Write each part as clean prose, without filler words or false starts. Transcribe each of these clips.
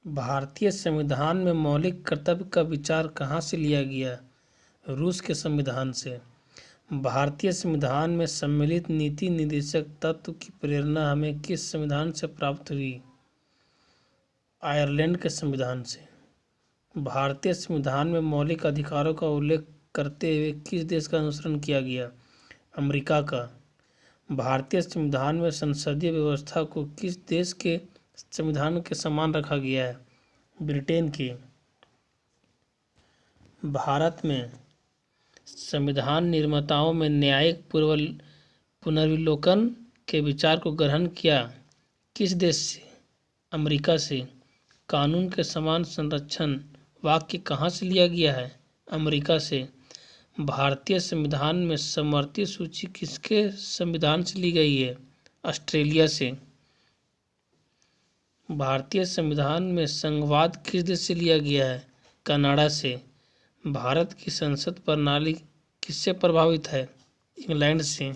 भारतीय संविधान में मौलिक कर्तव्य का विचार कहाँ से लिया गया? रूस के संविधान से। भारतीय संविधान में सम्मिलित नीति निर्देशक तत्व की प्रेरणा हमें किस संविधान से प्राप्त हुई? आयरलैंड के संविधान से। भारतीय संविधान में मौलिक अधिकारों का उल्लेख करते हुए किस देश का अनुसरण किया गया? अमेरिका का। भारतीय संविधान में संसदीय व्यवस्था को किस देश के संविधान के समान रखा गया है? ब्रिटेन की। भारत में संविधान निर्माताओं में न्यायिक पुनर्विलोकन के विचार को ग्रहण किया किस देश से? अमेरिका से। कानून के समान संरक्षण वाक्य कहाँ से लिया गया है? अमेरिका से। भारतीय संविधान में समवर्ती सूची किसके संविधान से ली गई है? ऑस्ट्रेलिया से। भारतीय संविधान में संघवाद किस देश से लिया गया है? कनाडा से। भारत की संसद प्रणाली किससे प्रभावित है? इंग्लैंड से।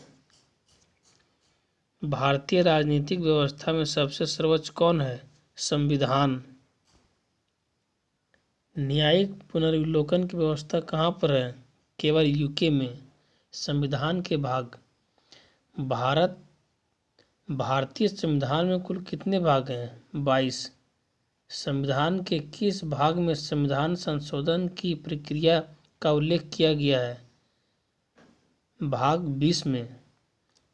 भारतीय राजनीतिक व्यवस्था में सबसे सर्वोच्च कौन है? संविधान। न्यायिक पुनर्विलोकन की व्यवस्था कहाँ पर है? केवल यूके में। संविधान के भाग। भारतीय संविधान में कुल कितने भाग हैं? 22। संविधान के किस भाग में संविधान संशोधन की प्रक्रिया का उल्लेख किया गया है? भाग 20 में।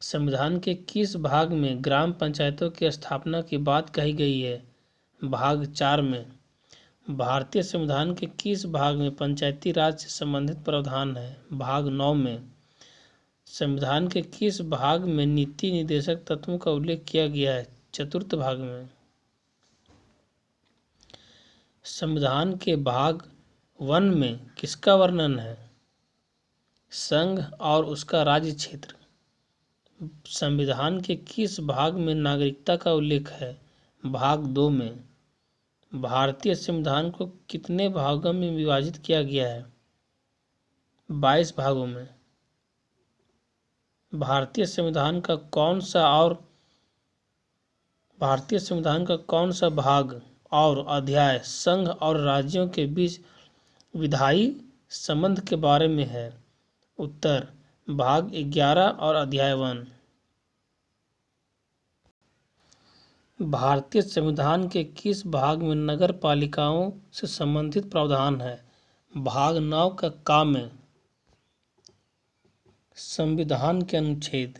संविधान के किस भाग में ग्राम पंचायतों की स्थापना की बात कही गई है? भाग 4 में। भारतीय संविधान के किस भाग में पंचायती राज से संबंधित प्रावधान है? भाग 9 में। संविधान के किस भाग में नीति निर्देशक तत्वों का उल्लेख किया गया है? चतुर्थ भाग में। संविधान के भाग 1 में किसका वर्णन है? संघ और उसका राज्य क्षेत्र। संविधान के किस भाग में नागरिकता का उल्लेख है? भाग 2 में। भारतीय संविधान को कितने भागों में विभाजित किया गया है? 22 भागों में। भारतीय संविधान का कौन सा भाग और अध्याय संघ और राज्यों के बीच विधायी संबंध के बारे में है? उत्तर भाग 11 और अध्याय 1। भारतीय संविधान के किस भाग में नगर पालिकाओं से संबंधित प्रावधान है? भाग 9 का का में। संविधान के अनुच्छेद।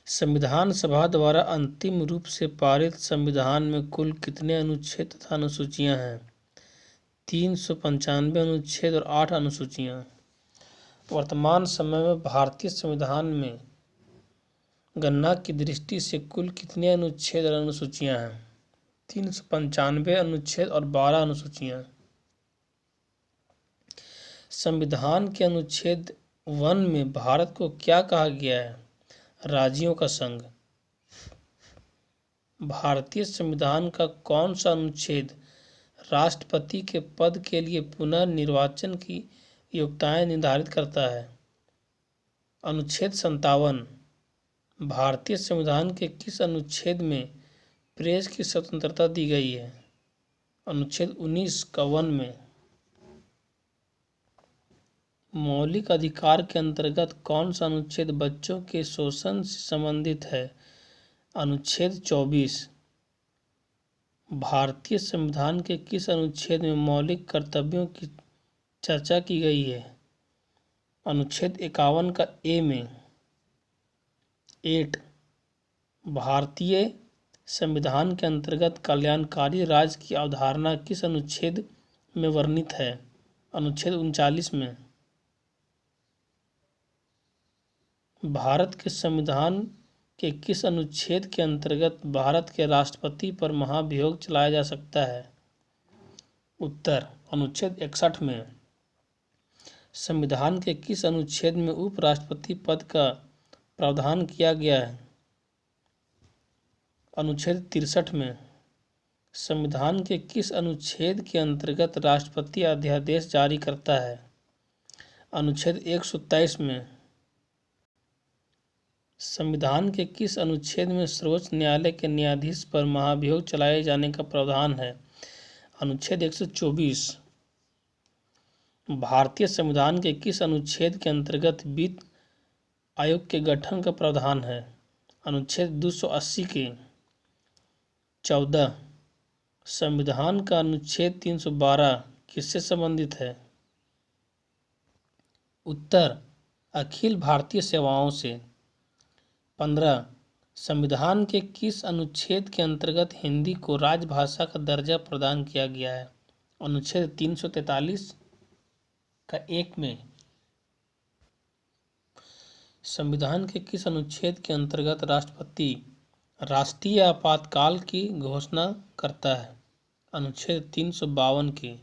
संविधान सभा द्वारा अंतिम रूप से पारित संविधान में कुल कितने अनुच्छेद तथा अनुसूचियां हैं? 395 अनुच्छेद और 8 अनुसूचियां। वर्तमान समय में भारतीय संविधान में गणना की दृष्टि से कुल कितने अनुच्छेद और अनुसूचियां हैं? 395 अनुच्छेद और 12 अनुसूचियां। संविधान के अनुच्छेद 1 में भारत को क्या कहा गया है? राज्यों का संघ। भारतीय संविधान का कौन सा अनुच्छेद राष्ट्रपति के पद के लिए पुनर्निर्वाचन की योग्यताएं निर्धारित करता है? अनुच्छेद 57। भारतीय संविधान के किस अनुच्छेद में प्रेस की स्वतंत्रता दी गई है? अनुच्छेद 19 का 1 में। मौलिक अधिकार के अंतर्गत कौन सा अनुच्छेद बच्चों के शोषण से संबंधित है? अनुच्छेद 24। भारतीय संविधान के किस अनुच्छेद में मौलिक कर्तव्यों की चर्चा की गई है? अनुच्छेद 51 का ए में। 8। भारतीय संविधान के अंतर्गत कल्याणकारी राज्य की अवधारणा किस अनुच्छेद में वर्णित है? अनुच्छेद 39 में। भारत के संविधान के किस अनुच्छेद के अंतर्गत भारत के राष्ट्रपति पर महाभियोग चलाया जा सकता है? उत्तर अनुच्छेद 61 में। संविधान के किस अनुच्छेद में उपराष्ट्रपति पद का प्रावधान किया गया है? अनुच्छेद 63 में। संविधान के किस अनुच्छेद के अंतर्गत राष्ट्रपति अध्यादेश जारी करता है? अनुच्छेद 127 में। संविधान के किस अनुच्छेद में सर्वोच्च न्यायालय के न्यायाधीश पर महाभियोग चलाए जाने का प्रावधान है? अनुच्छेद 124। भारतीय संविधान के किस अनुच्छेद के अंतर्गत वित्त आयोग के गठन का प्रावधान है? अनुच्छेद 280 के 14। संविधान का अनुच्छेद 312 किससे संबंधित है? उत्तर अखिल भारतीय सेवाओं से। 15। संविधान के किस अनुच्छेद के अंतर्गत हिंदी को राजभाषा का दर्जा प्रदान किया गया है? अनुच्छेद 343 का 1 में। संविधान के किस अनुच्छेद के अंतर्गत राष्ट्रपति राष्ट्रीय आपातकाल की घोषणा करता है? अनुच्छेद 352 के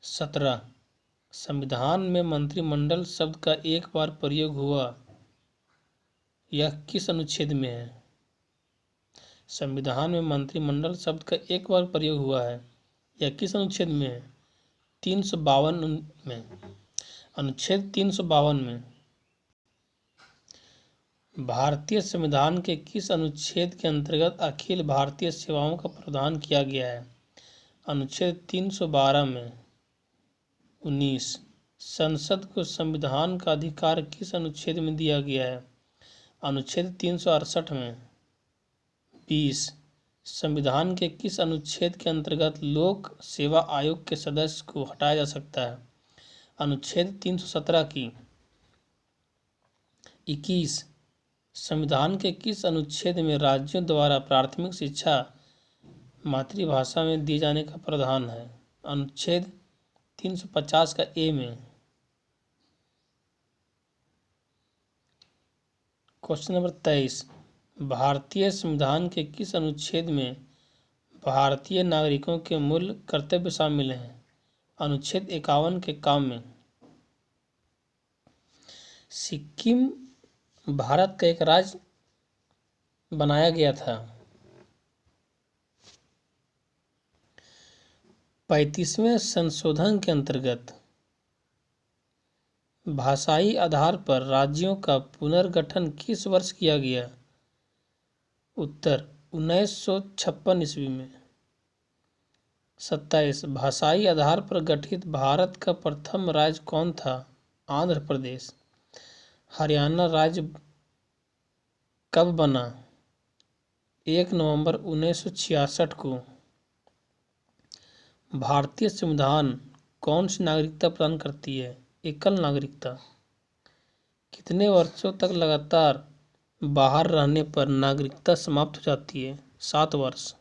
17। संविधान में मंत्रिमंडल शब्द का एक बार प्रयोग हुआ, यह किस अनुच्छेद में है? संविधान में मंत्रिमंडल शब्द का एक बार प्रयोग हुआ है, यह किस अनुच्छेद में है? 352 में। अनुच्छेद 352 में। भारतीय संविधान के किस अनुच्छेद के अंतर्गत अखिल भारतीय सेवाओं का प्रावधान किया गया है? अनुच्छेद 312 में। 19। संसद को संविधान का अधिकार किस अनुच्छेद में दिया गया है? अनुच्छेद 368 में। 20। संविधान के किस अनुच्छेद के अंतर्गत लोक सेवा आयोग के सदस्य को हटाया जा सकता है? अनुच्छेद 317 की। 21। संविधान के किस अनुच्छेद में राज्यों द्वारा प्राथमिक शिक्षा मातृभाषा में दिए जाने का प्रावधान है? अनुच्छेद 350 का ए में। Question number 23। भारतीय संविधान के किस अनुच्छेद में भारतीय नागरिकों के मूल कर्तव्य शामिल हैं? अनुच्छेद 51 के काम में। सिक्किम भारत का एक राज्य बनाया गया था। 35वें संशोधन के अंतर्गत भाषाई आधार पर राज्यों का पुनर्गठन किस वर्ष किया गया? उत्तर 1956 ईस्वी में। 27। भाषाई आधार पर गठित भारत का प्रथम राज्य कौन था? आंध्र प्रदेश। हरियाणा राज्य कब बना? 1 नवंबर 1966 को। भारतीय संविधान कौन सी नागरिकता प्रदान करती है? एकल नागरिकता। कितने वर्षों तक लगातार बाहर रहने पर नागरिकता समाप्त हो जाती है? 7 वर्ष।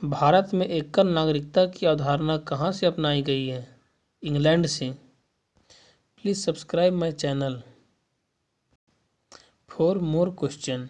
भारत में एकल नागरिकता की अवधारणा कहाँ से अपनाई गई है? इंग्लैंड से। Please subscribe my channel for more question.